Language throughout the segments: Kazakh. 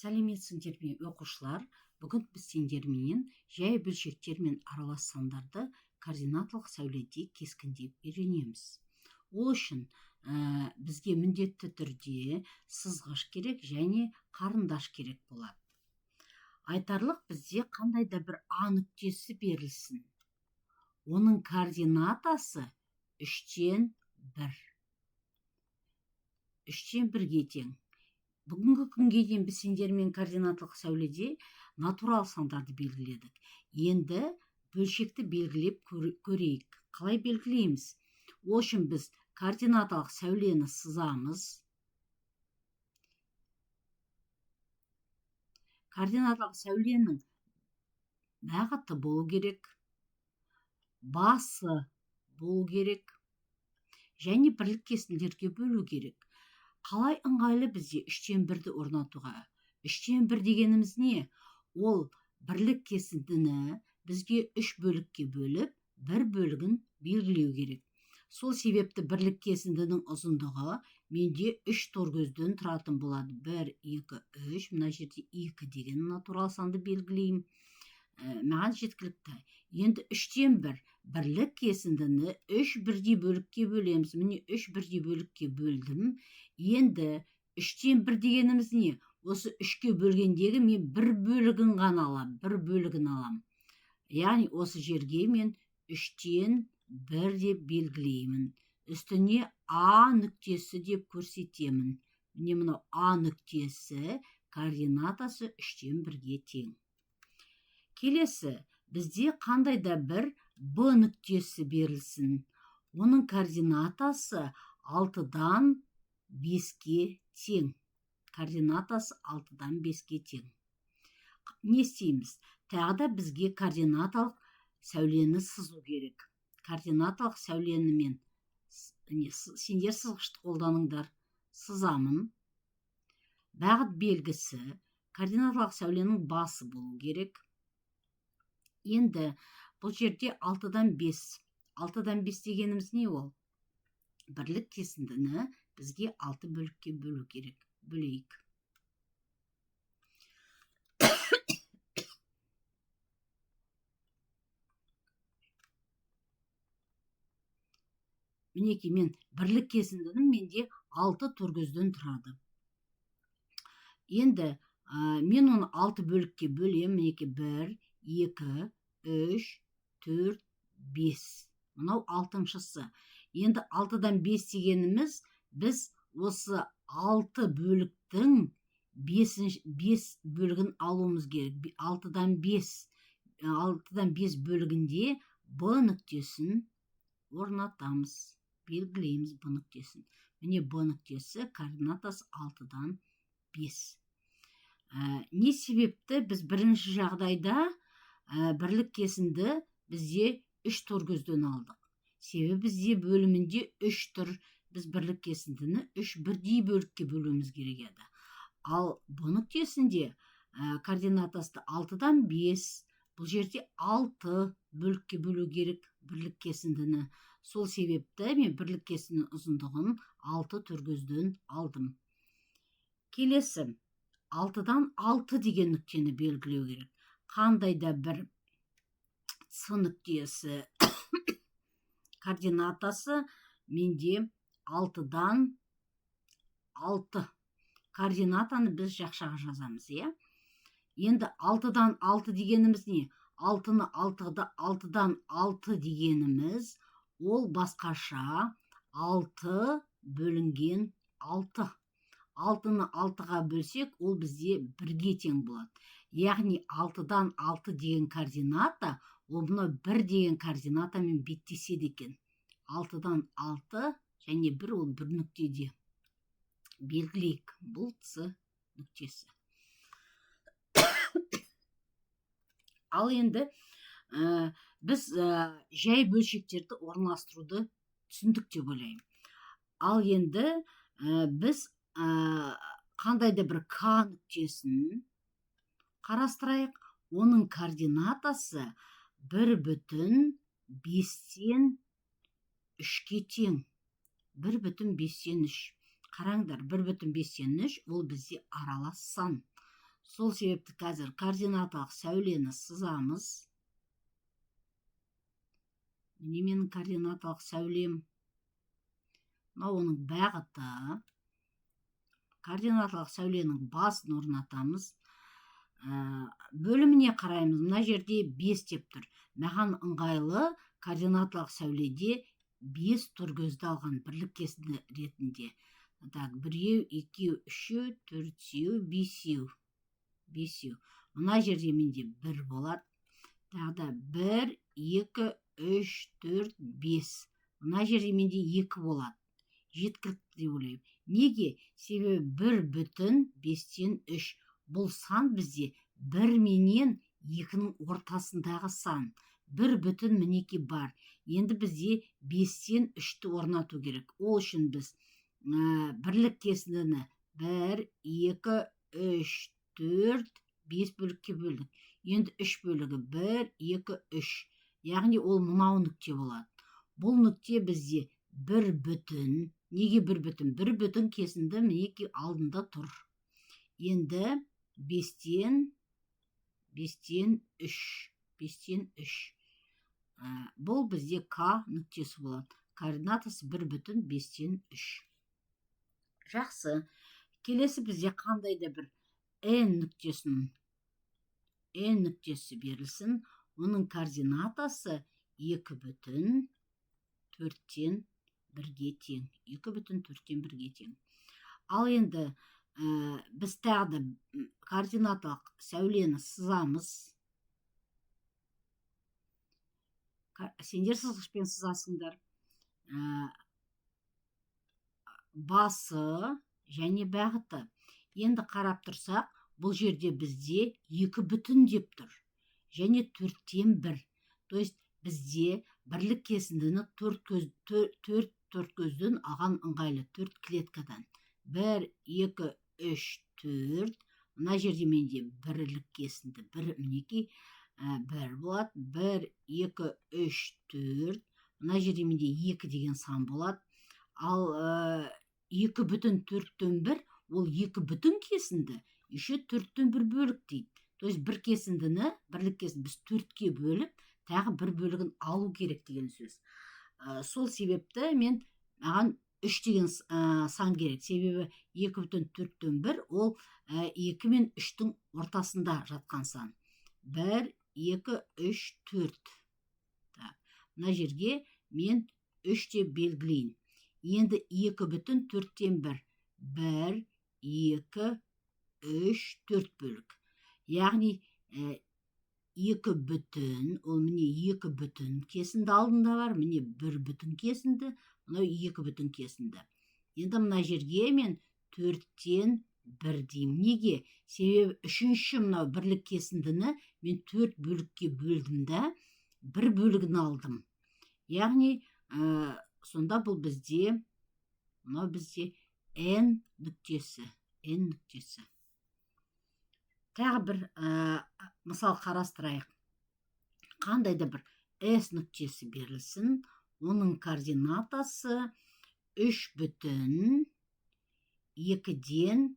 Сәлеметсіңдер ме оқушылар? Бүгін біз сендерменен жай бөлшектер мен аралас сандарды координаталық сәуледе кескіндеп үйренеміз. Ол үшін бізге міндетті түрде сызғыш керек және қарындаш керек болады. Айтарлық, бізде қандай да бір А нүктесі берілсін. Оның координатасы 3-тен 1. 3-тен 1-ге тең. Бүгінгі күнге дейін біз сендермен координаталық сәуледе натурал сандарды белгіледік. Енді бөлшекті белгілеп көрейік. Қалай белгілейміз? Ол үшін біз координаталық сәулені сызамыз. Координаталық сәуленің бағыты болу керек, басы болу керек, және бірлік кесінділерге бөлу керек. Қалай ыңғайлы бізде 3-тен 1-ді орнатуға? 3-тен 1 дегеніміз не? Ол бірлік кесіндіні бізге 3 бөлікке бөліп, бір бөлігін белгілеу керек. Сол себепті бірлік кесіндінің ұзындығы менде 3 торкөзден тұратын болады. 1, 2, 3, мына жерде 2 деген натурал санды белгілеймін. Маған жеткілікті. Енді 3-тен 1 бірлік кесіндіні 3 бірдей бөлікке бөлеміз. Міне 3 бірдей бөлікке бөлдім. Енді 3-тен 1 дегеніміз не? Осы 3-ке бөлгендегі мен бір бөлігін ғана алам, бір бөлігін алам. Яғни осы жерге мен 3-тен 1 деп белгілеймін. Үстіне А нүктесі деп көрсетемін. Міне мынау А нүктесі координатасы 3-тен 1-ге тең. Келесі, бізде қандай да бір Б нүктесі берілсін. Оның координатасы 6-дан 5-ге тең. Координатасы 6-дан 5-ге тең. Не істейміз? Тағы да бізге координаталық сәулені сызу керек. Координаталық сәуленімен сендер сызғышты қолданыңдар. Сызамын. Бағыт белгісі координаталық сәуленің басы болу керек. Енді бұл жерде 6-дан 5. 6-дан 5 дегеніміз не ол? Бірлік кесіндіні бізге 6 бөлікке бөлу керек. Бөлейік. Мінеки мен бірлік кесіндінің менде 6 торкөзден тұрады. Енді мен оны 6 бөлікке бөлем. Мінеки 1, 2, 3, 4, 5. Мынау 6-шысы. Енді 6-дан 5 дегеніміз біз осы 6 бөліктің 5 бөлігін алуымыз керек. 6-дан 5 бөлігінде Б нүктесін орнатамыз. Белгілейміз Б нүктесін. Міне Б нүктесі координатасы 6-дан 5. Не себепті біз бірінші жағдайда бірлік кесінді бізде 3 торкөзден алдық. Себебі бізде бөлімінде 3 тұр. Біз бірлік кесіндіні 3 бірдей бөлікке бөлуіміз керек еді. Ал Б нүктесінде координатасы 6-дан 5. Бұл жерде 6 бөлікке бөлу керек бірлік кесіндіні. Сол себепті мен бірлік кесіндінің ұзындығын 6 торкөзден алдым. Келесі, 6-дан 6 деген нүктені белгілеу керек. Қандай да бір С нүктесі координатасы менде 6-дан 6. Координатаны біз жақшаға жазамыз, Енді 6-дан 6 дегеніміз не? 6-ны 6-дан 6 дегеніміз ол басқаша 6 бөлінген 6. 6-ны 6-ға бөлсек, ол бізде 1-ге тең болады. Яғни 6-дан 6 деген координата, ол бұны 1 деген координатамен беттеседі екен. 6-дан 6 және 1 ол бір нүктеде. Белгілейік. Бұл С нүктесі. Ал енді біз жай бөлшектерді орналастыруды түсіндік деп ойлаймын. Ал енді біз қандай да бір К нүктесін қарастырайық. Оның координатасы 1,5-тен 3-ге тең. 1,5-тен 3. Қараңдар, 1,5-тен 3 ол бізде аралас сан. Сол себепті қазір координаталық сәулені сызамыз. Міне менің координаталық сәулем. Мынау оның бағыты. Координаталық сәуленің басын орнатамыз. Бөліміне қараймыз. Мына жерде 5 деп тұр. Маған ыңғайлы координаталық сәуледе 5 түргөзді алған бірлік кесінді ретінде. Так, 1, 2, 3, 4, 5. 5. Мына жерде менде 1 болады. Тағы да 1, 2, 3, 4, 5. Мына жерде менде 2 болады. Жеткілікті деп ойлаймын. Неге? Себебі 1,5-тен 3. Бұл сан бізде 1 менен 2-нің ортасындағы сан. 1 мінеки бар. Енді бізде 5-тен 3-ті орнату керек. Ол үшін біз бірлік кесіндіні 1, 2, 3, 4, 5 бөлікке бөлдік. Енді 3 бөлігі 1, 2, 3. Яғни ол мынау нүкте болады. Бұл нүкте бізде 1 Неге 1 кесінді мінеки алдында тұр. Енді 5-тен 3. 5-тен 3. Бұл бізде К нүктесі болады. Координатасы 1,5-тен 3. Жақсы. Келесі бізде қандай да бір N нүктесі берілсін. Оның координатасы 2,4-тен 1-ге тең. 2,4-тен 1-ге тең. Ал енді біз тағы да координаталық сәулені сызамыз. Сендер сызғышпен сызасыңдар. Басы және бағыты. Енді қарап тұрсақ, бұл жерде бізде 2 деп тұр. Және 4-тен 1. То есть бізде бірлік кесіндіні 4 көзден алған ыңғайлы 4 клеткадан. 1, 2, 3, 4. Мына жерде менде бірлік кесінді. Мінеки 1 болады. 1, 2, 3, 4. Мына жерде менде 2 деген сан болады. Ал 2,4-тен 1 ол 2 кесінді. Еще 4-тен 1 бөлік дейді. То есть бір кесіндіні, бірлік кесінді біз 4-ке бөліп, тағы 1 бөлігін алу керек деген сөз. Сол себепті маған 3 деген сан керек. Себебі 2,4-тен 1 ол 2 мен 3-тің ортасында жатқан сан. 1, 2, 3, 4. Мына жерге мен 3 деп белгілейін. Енді 2,4-тен 1. 1, 2, 3, 4 бөлік. Яғни 2 ол міне 2 кесінді алдында бар, міне 1 кесінді, мынау 2 кесінді. Енді мына жерге мен 4-тен 1 деймін. Неге? Себебі үшінші мынау бірлік кесіндіні мен 4 бөлікке бөлдім да, 1 бөлігін алдым. Яғни сонда бұл бізде, мынау бізде N нүктесі. Тағы бір мысал қарастырайық. Қандай да бір S нүктесі берілсін. Оның координатасы 3,2-ден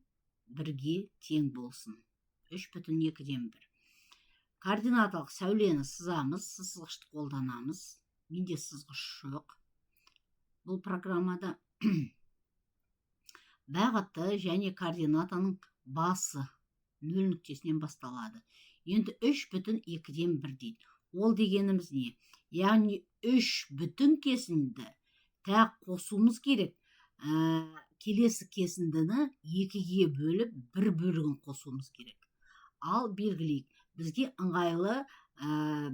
1-ге тең болсын. 3,2-ден 1. Координаталық сәулені сызамыз, сызғышты қолданамыз. Менде сызғыш жоқ. Бұл программада бағыты және координатаның басы 0 нүктесінен басталады. Енді 3,2-ден 1 дейді. Ол дегеніміз не? Яғни 3 кесінді тағы қосуымыз керек. Келесі кесіндіні 2-ге бөліп 1 бөлігін қосуымыз керек. Ал белгілейік. Бізге ыңғайлы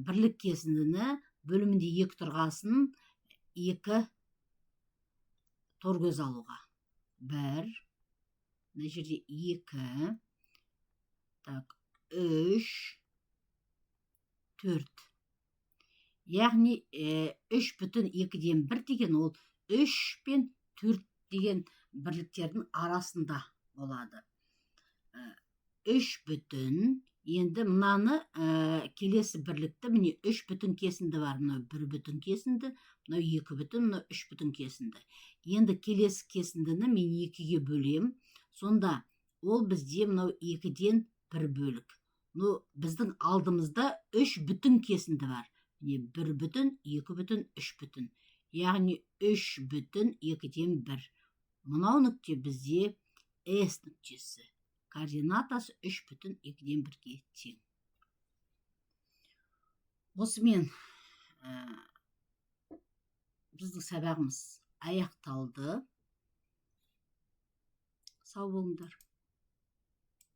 бірлік кесіндіні бөлімінде 2 тұрғасын 2 торгөз алуға. 1, мына жерде 2, 3, 4. Яғни 3,2-ден 1 деген ол 3 пен 4 деген бірліктердің арасында болады. 3, енді мынаны келесі бірлікті, міне 3 кесінді бар, мынау 1 кесінді, мынау 2, мынау 3 кесінді. Енді келесі кесіндіні мен 2-ге бөлем. Сонда ол бізде мынау 2-ден бір бөлік. Біздің алдымызда 3 бүтін кесінді бар. 1 бүтін, 2 бүтін, 3 бүтін. Яғни 3 бүтін 2-ден 1. Мынау нүкте бізде S нүктесі. Координатасы 3 бүтін 2-ден 1-ге тең. Осымен біздің сабағымыз аяқталды. Сау болыңдар.